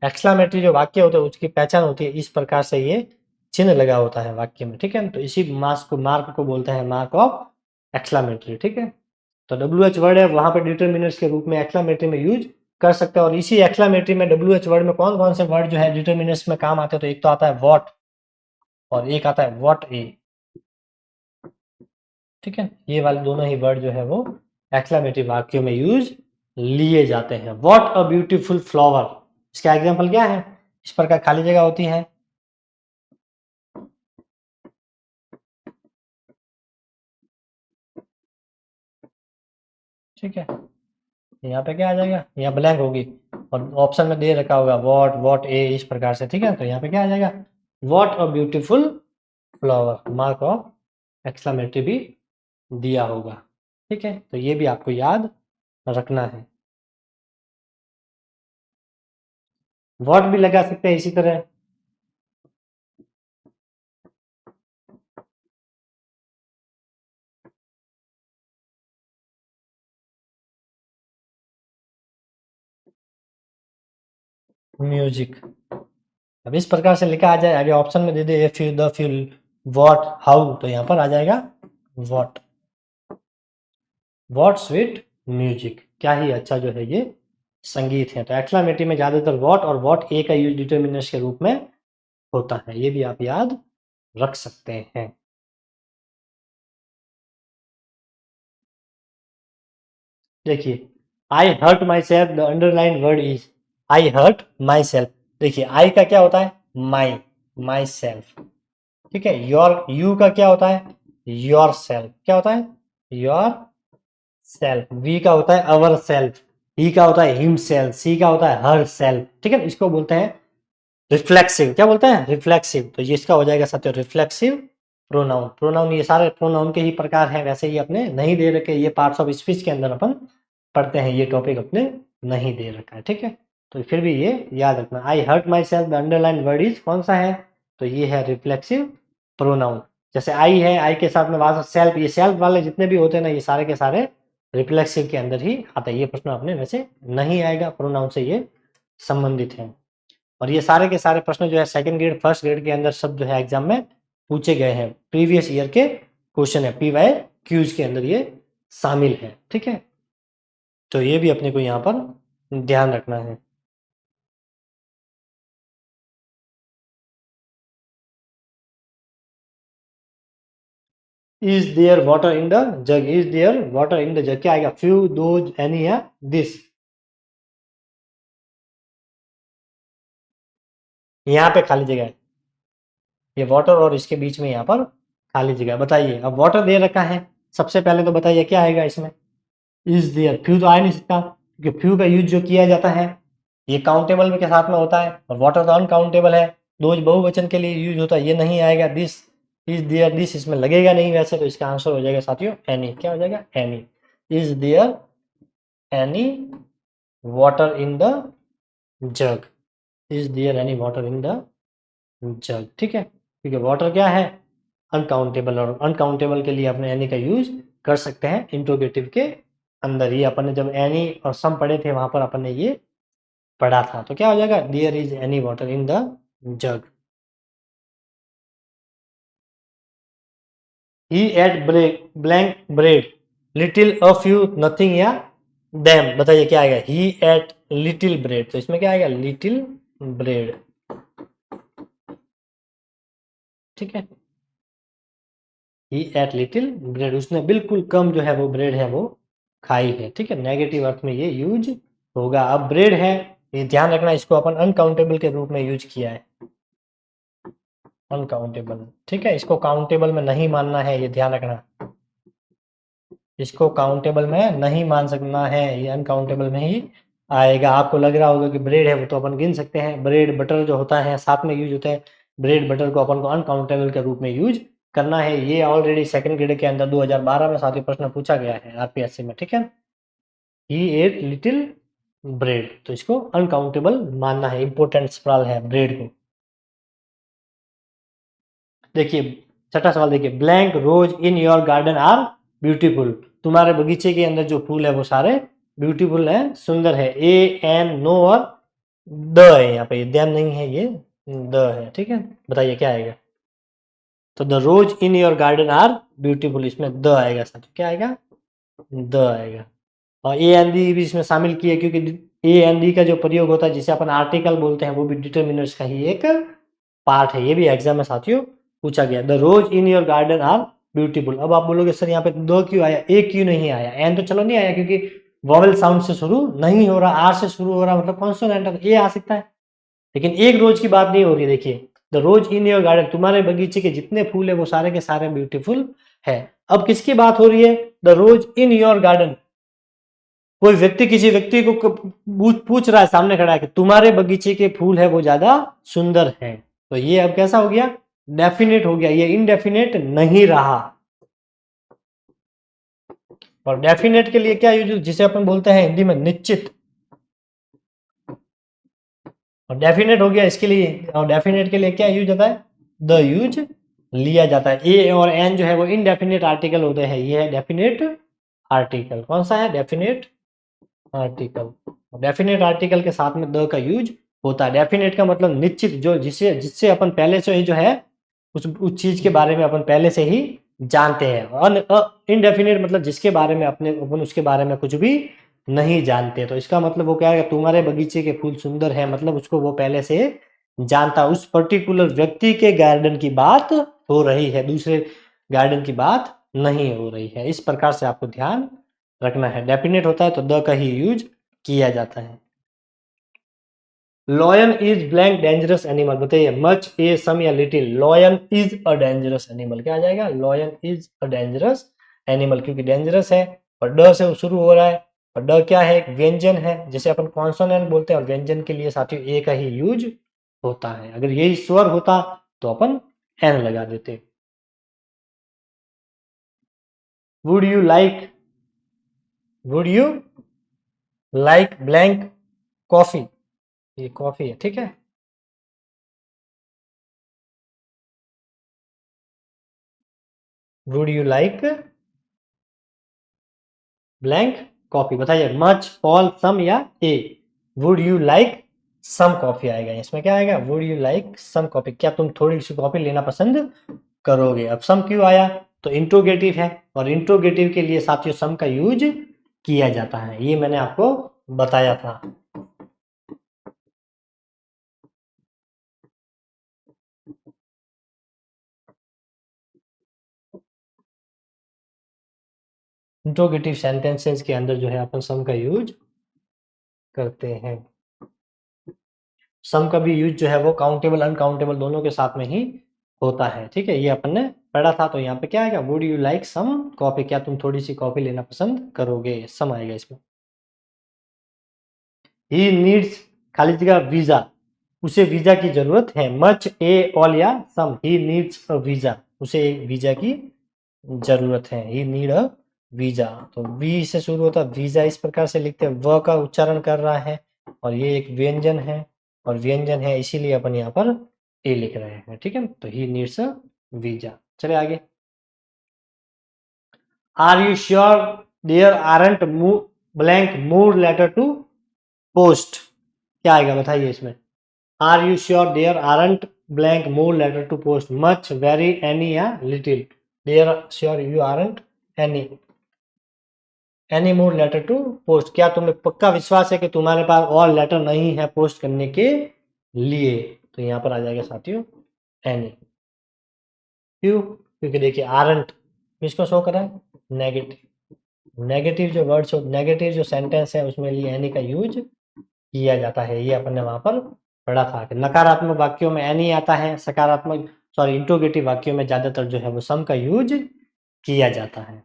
एक्सक्लामेटरी जो वाक्य होते हैं उसकी पहचान होती है, इस प्रकार से ये चिन्ह लगा होता है वाक्य में, ठीक है। तो इसी मार्क को बोलते हैं मार्क ऑफ एक्सक्लामेटरी, ठीक है। तो WH वर्ड है, वहां पर डिटरमिनर्स के रूप में एक्सक्लामेटरी में यूज कर सकते हैं। और इसी एक्सक्लामेटरी में WH वर्ड में कौन कौन से वर्ड जो है डिटरमिनर्स में काम आते हैं, तो एक तो आता है व्हाट और एक आता है व्हाट ए, ठीक है। ये वाले दोनों ही वर्ड जो है वो एक्सक्लामेटरी वाक्यों में यूज लिए जाते हैं। व्हाट अ ब्यूटीफुल फ्लावर, इसका एग्जाम्पल क्या है, इस प्रकार खाली जगह होती है, ठीक है। यहाँ पे क्या आ जाएगा, यहाँ ब्लैंक होगी और ऑप्शन में दे रखा होगा व्हाट ए, इस प्रकार से, ठीक है। तो यहाँ पे क्या आ जाएगा, what a beautiful flower, mark of exclamatory भी दिया होगा, ठीक है। तो ये भी आपको याद रखना है। व्हाट भी लगा सकते हैं इसी तरह, म्यूजिक। अब इस प्रकार से लिखा आ जाए, आगे ऑप्शन में दे दे if you the few what how, तो यहाँ पर आ जाएगा व्हाट, व्हाट स्वीट म्यूजिक, क्या ही अच्छा जो है ये संगीत है। तो एक्सक्लामेटरी में ज्यादातर व्हाट और व्हाट ए का यूज डिटरमिनर्स के रूप में होता है, ये भी आप याद रख सकते हैं। देखिए, I hurt myself, the underline word is I hurt myself. देखिए आई का क्या होता है, माई, माई सेल्फ, ठीक है। योर, यू का क्या होता है, योर सेल्फ, क्या होता है, योर सेल्फ। वी का होता है अवर सेल्फ, ही का होता है हिम सेल्फ, सी का होता है हर सेल्फ, ठीक है। इसको बोलते हैं रिफ्लेक्सिव, क्या बोलते हैं, रिफ्लेक्सिव। तो ये इसका हो जाएगा साथियों रिफ्लेक्सिव प्रोनाउन। प्रोनाउन ये सारे प्रोनाउन के ही प्रकार हैं, वैसे ही अपने नहीं दे रखे, ये पार्ट्स ऑफ स्पीच के अंदर अपन पढ़ते हैं, ये टॉपिक अपने नहीं दे रखा है, ठीक है। तो फिर भी ये याद रखना, I hurt myself, the underline word is कौन सा है, तो ये है रिफ्लेक्सिव प्रोनाउन। जैसे आई है, आई के साथ में वहां सेल्फ, ये सेल्फ वाले जितने भी होते हैं ना, ये सारे के सारे रिफ्लेक्सिव के अंदर ही आता है। ये प्रश्न अपने वैसे नहीं आएगा, प्रोनाउन से ये संबंधित है। और ये सारे के सारे प्रश्न जो है सेकंड ग्रेड फर्स्ट ग्रेड के अंदर सब जो है एग्जाम में पूछे गए हैं, प्रीवियस ईयर के क्वेश्चन है, PY क्यूज के अंदर ये शामिल है, ठीक है। तो ये भी अपने को यहाँ पर ध्यान रखना है। Is there water in the jug, is there water in the jug, क्या आएगा, फ्यू, दोज, एनी या दिस। यहाँ पे खाली जगह है, ये वाटर और इसके बीच में यहाँ पर खाली जगह। बताइए, अब वाटर दे रखा है, सबसे पहले तो बताइए क्या आएगा इसमें, इज देयर। फ्यू तो आ नहीं सकता क्योंकि फ्यू का यूज जो किया जाता है ये काउंटेबल के साथ में होता है और वाटर तो अनकाउंटेबल है, दोज बहुवचन के लिए यूज होता है, ये नहीं आएगा। दिस, इज देयर, दिस इसमें लगेगा नहीं वैसे, तो इसका आंसर हो जाएगा साथियों एनी। क्या हो जाएगा, any. Is there any water in the jug, is there any water in the jug, ठीक है, क्योंकि वाटर क्या है, अनकाउंटेबल, और अनकाउंटेबल के लिए अपने एनी का यूज कर सकते हैं इंट्रोगेटिव के अंदर। ये अपन ने जब एनी और सम पढ़े थे वहां पर अपन ने ये पढ़ा था, तो क्या हो जाएगा, there is any water in the jug. He ate blank bread little a few nothing या देम, बताइए क्या आएगा, ही एट लिटिल ब्रेड, तो इसमें क्या आएगा, लिटिल ब्रेड, ठीक है, ही एट लिटिल ब्रेड, उसने बिल्कुल कम जो है वो ब्रेड है वो खाई है, ठीक है, नेगेटिव अर्थ में ये यूज होगा। अब ब्रेड है, ये ध्यान रखना, इसको अपन अनकाउंटेबल के रूप में यूज किया है, अनकाउंटेबल, ठीक है, इसको काउंटेबल में नहीं मानना है, ये ध्यान रखना, इसको काउंटेबल में नहीं मान सकना है, ये अनकाउंटेबल में ही आएगा। आपको लग रहा होगा कि ब्रेड है वो तो अपन गिन सकते हैं, ब्रेड बटर जो होता है साथ में यूज होते हैं, ब्रेड बटर को अपन को अनकाउंटेबल के रूप में यूज करना है। ये ऑलरेडी सेकंड ग्रेड के अंदर 2012 में साथी प्रश्न पूछा गया है आरपीएससी में, ठीक है, ही एट लिटिल ब्रेड, तो इसको अनकाउंटेबल मानना है, इंपोर्टेंट सवाल है ब्रेड को। देखिए छठा सवाल, देखिए blank rose in your garden are beautiful, तुम्हारे बगीचे के अंदर जो फूल है वो सारे ब्यूटीफुल है, सुंदर है, ए एन नो और द है, यहाँ पे देम नहीं है, ये द है, ठीक है, बताइए क्या आएगा, तो the rose in your garden are beautiful, इसमें द आएगा सर, क्या आएगा, द आएगा, और ए एन डी भी इसमें शामिल किया, क्योंकि ए एन डी का जो प्रयोग होता है जिसे अपन आर्टिकल बोलते हैं वो भी डिटर्मिनर्स का ही एक पार्ट है, ये भी एग्जाम में साथियों पूछा गया, the rose in your garden are beautiful. अब आप बोलोगे सर यहाँ पे दो क्यों आया, ए क्यों नहीं आया, एन तो चलो नहीं आया क्योंकि वॉवेल साउंड से शुरू नहीं हो रहा, आर से शुरू हो रहा, मतलब कॉन्सोनेंट, ए आ सकता है, लेकिन एक रोज की बात नहीं हो रही। देखिए the rose in your garden, तुम्हारे बगीचे के जितने फूल है वो सारे के सारे ब्यूटीफुल है। अब किसकी बात हो रही है, the rose in your garden, कोई व्यक्ति किसी व्यक्ति को पूछ रहा है, सामने खड़ा है कि तुम्हारे बगीचे के फूल है वो ज्यादा सुंदर है, तो ये अब कैसा हो गया, डेफिनेट हो गया, ये इनडेफिनेट नहीं रहा। और डेफिनेट के लिए क्या यूज, जिसे अपन बोलते हैं हिंदी में निश्चित, और डेफिनेट हो गया इसके लिए, और डेफिनेट के लिए क्या यूज होता है, द यूज लिया जाता है। ए और एन जो है वो इनडेफिनेट आर्टिकल होते हैं, ये है डेफिनेट आर्टिकल, कौन सा है, डेफिनेट आर्टिकल, डेफिनेट आर्टिकल के साथ में द का यूज होता है। डेफिनेट का मतलब निश्चित, जो जिससे जिससे अपन पहले से ही जो है उस चीज के बारे में अपन पहले से ही जानते हैं। इनडेफिनेट मतलब जिसके बारे में अपन उसके बारे में कुछ भी नहीं जानते, तो इसका मतलब वो क्या है, तुम्हारे बगीचे के फूल सुंदर है, मतलब उसको वो पहले से जानता, उस पर्टिकुलर व्यक्ति के गार्डन की बात हो रही है, दूसरे गार्डन की बात नहीं हो रही है। इस प्रकार से आपको ध्यान रखना है, डेफिनेट होता है तो द का ही यूज किया जाता है। Lion is blank dangerous animal, बताइए मच, ए सम या little, lion is a dangerous animal, क्या आ जाएगा, lion is a dangerous animal, क्योंकि डेंजरस है और ड से शुरू हो रहा है, और ड क्या है, एक व्यंजन है जिसे अपन कॉन्सोनेंट बोलते हैं, और व्यंजन के लिए साथियों ए का ही यूज होता है, अगर यही स्वर होता तो अपन एन लगा देते। Would you like, would you like blank coffee, ये कॉफी है, ठीक है, would you like blank coffee, बताइए मच, ऑल, सम या a, would you like some coffee आएगा, इसमें क्या आएगा, would you like some coffee, क्या तुम थोड़ी सी कॉफी लेना पसंद करोगे। अब सम क्यों आया, तो इंट्रोगेटिव है, और इंट्रोगेटिव के लिए साथियों सम का यूज किया जाता है, ये मैंने आपको बताया था। इंट्रोगेटिव सेंटेंसेस के अंदर जो है अपन सम का यूज करते हैं। सम का भी यूज जो है वो काउंटेबल अनकाउंटेबल दोनों के साथ में ही होता है, ठीक है, ये अपन ने पढ़ा था। तो यहाँ पे क्या आएगा, would you like some coffee, क्या तुम थोड़ी सी कॉफी लेना पसंद करोगे, सम आएगा इसमें। ही नीड्स, खाली जगह वीजा, उसे वीजा की जरूरत है, मच, ए, ऑल या सम, ही नीड्स अ वीजा, उसे एक वीजा की जरूरत है, ही नीड अ वीजा, तो वी से शुरू होता है वीजा, इस प्रकार से लिखते हैं, व का उच्चारण कर रहा है और ये एक व्यंजन है और व्यंजन है इसीलिए अपन यहाँ पर ए लिख रहे हैं, ठीक है। तो ही नीड्स अ वीजा। चले आगे। Are you sure there aren't blank more letter to post, क्या आएगा बताइए इसमें। Are you sure there aren't blank more letter to post, much, very, any या little. There sure you aren't any more letter to post, क्या तुम्हें पक्का विश्वास है कि तुम्हारे पास और लेटर नहीं है पोस्ट करने के लिए, तो यहां पर आ जाएगा साथियों एनी। क्यों, क्योंकि देखिए आरंट किसको शो करा है, नेगेटिव, नेगेटिव जो वर्ड्स, नेगेटिव जो सेंटेंस है उसमें लिए एनी का यूज किया जाता है, ये अपन ने वहां पर पढ़ा था कि नकारात्मक वाक्यों में एनी आता है, सकारात्मक इंट्रोगेटिव वाक्यों में ज्यादातर जो है वो सम का यूज किया जाता है।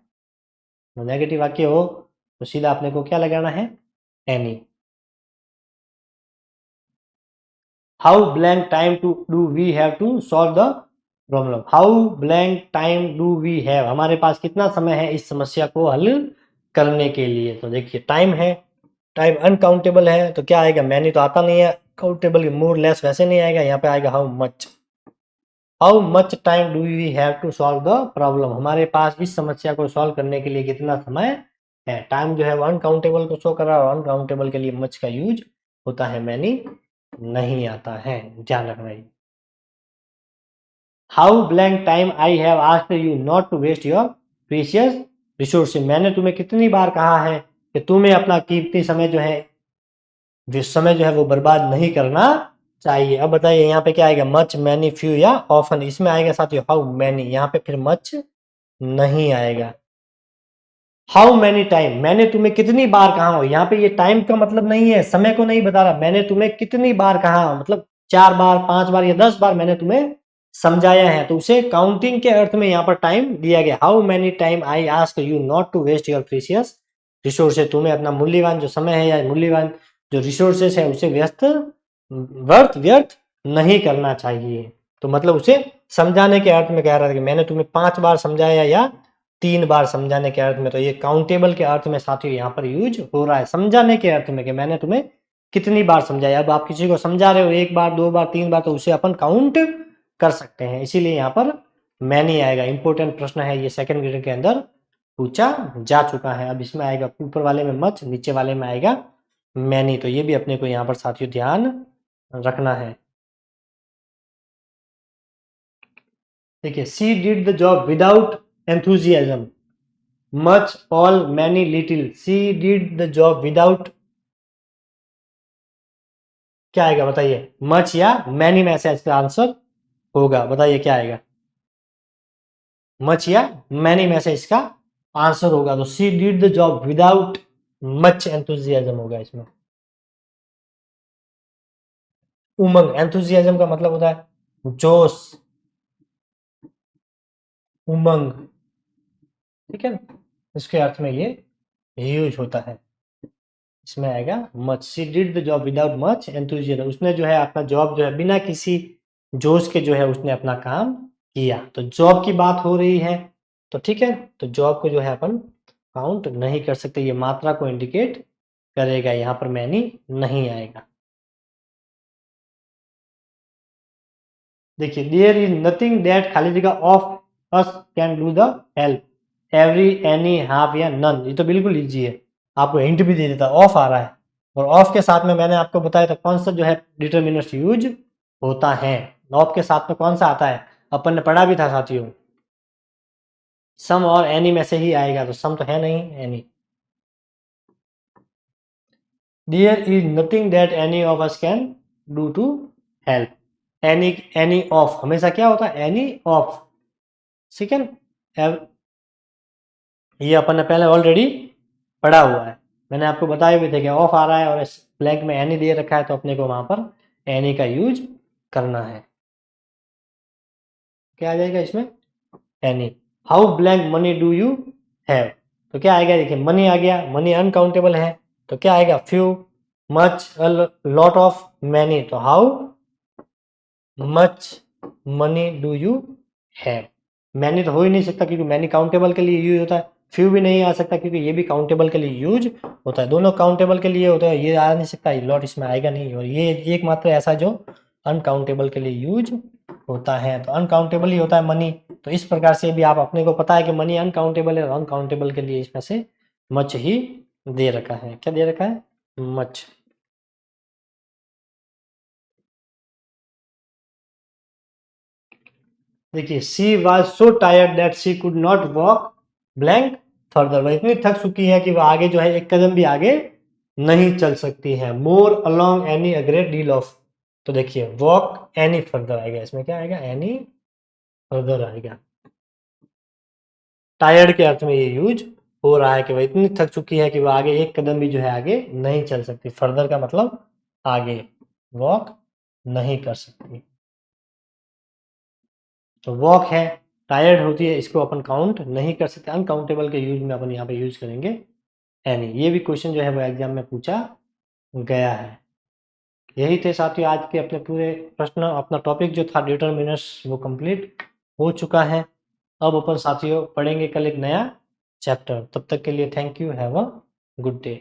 नेगेटिव वाक्य हो तो सीधा अपने को क्या लगाना है, any. How blank time to do we have to solve the problem, how blank time do we have, हमारे पास कितना समय है इस समस्या को हल करने के लिए। तो देखिए टाइम है, टाइम अनकाउंटेबल है तो क्या आएगा, मैनी तो आता नहीं है, काउंटेबल मोर लेस वैसे नहीं आएगा, यहाँ पे आएगा how much time do we have to solve the problem, हमारे पास इस समस्या को सॉल्व करने के लिए कितना समय है। टाइम जो है वो अनकाउंटेबल को शो कर रहा है और अनकाउंटेबल के लिए मच का यूज होता है, मैनी नहीं आता है, ध्यान रखना है। How blank time I have asked you not to waste your precious resources, मैंने तुम्हें कितनी बार कहा है कि तुम्हें अपना कीमती समय जो है वो बर्बाद नहीं करना चाहिए। अब बताइए यहाँ पे क्या आएगा, मच, मैनी, फ्यू या ऑफन, इसमें आएगा साथियों हाउ मैनी, यहाँ पे फिर मच नहीं आएगा। हाउ मैनी टाइम, मैंने तुम्हें कितनी बार कहा हो, यहाँ पे ये टाइम का मतलब नहीं है, समय को नहीं बता रहा, मैंने तुम्हें कितनी बार कहा, मतलब 4 बार, 5 बार या 10 बार मैंने तुम्हें समझाया है, तो उसे काउंटिंग के अर्थ में यहाँ पर टाइम दिया गया। How many time I ask you not to waste your precious resources, तुम्हें अपना मूल्यवान जो समय है या मूल्यवान जो रिसोर्सेस है उसे व्यर्थ नहीं करना चाहिए। तो मतलब उसे समझाने के अर्थ में कह रहा था कि मैंने तुम्हें 5 बार समझाया या 3 बार समझाने के अर्थ में, तो ये काउंटेबल के अर्थ में साथियों यहाँ पर यूज हो रहा है, समझाने के अर्थ में कि मैंने तुम्हें कितनी बार समझाया। अब आप किसी को समझा रहे हो 1 बार, 2 बार, 3 बार, तो उसे अपन काउंट कर सकते हैं, इसीलिए यहाँ पर मैनी आएगा। इंपॉर्टेंट प्रश्न है ये, सेकंड ग्रेड के अंदर पूछा जा चुका है। अब इसमें आएगा ऊपर वाले में मच, नीचे वाले में आएगा मैनी, तो ये भी अपने को यहाँ पर साथियों ध्यान रखना है। देखिए she did the job without enthusiasm, much, all, many, little, she did the job without, क्या आएगा बताइए, मच या मैनी में से इसका आंसर होगा, बताइए क्या आएगा, मच या मैनी में से इसका आंसर होगा, तो she did the job without much enthusiasm होगा इसमें। उमंग, एंथुजियाज्म का मतलब होता है जोश, उमंग, ठीक है, इसके अर्थ में ये यूज होता है। इसमें आएगा much, she did the job without much enthusiasm, उसने जो है अपना जॉब जो है बिना किसी जोश के जो है उसने अपना काम किया, तो जॉब की बात हो रही है, तो ठीक है, तो जॉब को जो है अपन काउंट नहीं कर सकते, ये मात्रा को इंडिकेट करेगा, यहाँ पर मैनी नहीं आएगा। देखिए देयर इज नथिंग दैट खाली जगह of us can do the help, every, any, half या नन, ये तो बिल्कुल इजी है, आपको हिंट भी दे देता, ऑफ आ रहा है और ऑफ के साथ में मैंने आपको बताया था कौन सा जो है डिटर्मिनर्स यूज होता है, ऑफ के साथ में कौन सा आता है, अपन ने पढ़ा भी था साथियों, सम और एनी में से ही आएगा, तो सम तो है नहीं, any. There is nothing that any of us can do to help, any of हमेशा क्या होता है, एनी ऑफ, ठीक है, ये अपन ने पहले ऑलरेडी पढ़ा हुआ है, मैंने आपको बताया भी थे कि ऑफ आ रहा है और ब्लैंक में एनी दे रखा है, तो अपने को वहां पर एनी का यूज करना है, क्या आ जाएगा इसमें, any. How blank money do you have, तो क्या आएगा, देखिए मनी आ गया, मनी अनकाउंटेबल है, तो क्या आएगा, few, much, lot of, many, तो how much money do you have, many तो हो ही नहीं सकता क्योंकि मैनी काउंटेबल के लिए यूज होता है, फ्यू भी नहीं आ सकता क्योंकि ये भी काउंटेबल के लिए यूज होता है, दोनों काउंटेबल के लिए होता है, ये आ नहीं सकता, लॉट इसमें आएगा नहीं, और ये एकमात्र ऐसा जो अनकाउंटेबल के लिए यूज होता है, तो अनकाउंटेबल ही होता है मनी। तो इस प्रकार से भी आप अपने को पता है कि मनी अनकाउंटेबल है, और अनकाउंटेबल के लिए इसमें से मच ही दे रखा है। क्या दे रखा है? मच। देखिए, she was so tired that she could not walk blank further, वह इतनी थक चुकी है कि वह आगे जो है एक कदम भी आगे नहीं चल सकती है। More along any a great deal of, तो देखिए वॉक एनी फर्दर आएगा, इसमें क्या आएगा? एनी फर्दर आएगा। टायर्ड के अर्थ में ये यूज हो रहा है कि वह इतनी थक चुकी है कि वह आगे एक कदम भी जो है आगे नहीं चल सकती। फर्दर का मतलब आगे, वॉक नहीं कर सकती। तो वॉक है, टायर्ड होती है, इसको अपन काउंट नहीं कर सकते, अनकाउंटेबल के यूज में अपन यहाँ पे यूज करेंगे एनी। ये भी क्वेश्चन जो है वो एग्जाम में पूछा गया है। यही थे साथियों आज के अपने पूरे प्रश्न, अपना टॉपिक जो था डिटरमिनर्स वो कंप्लीट हो चुका है। अब अपन साथियों पढ़ेंगे कल एक नया चैप्टर, तब तक के लिए thank you, have a good day.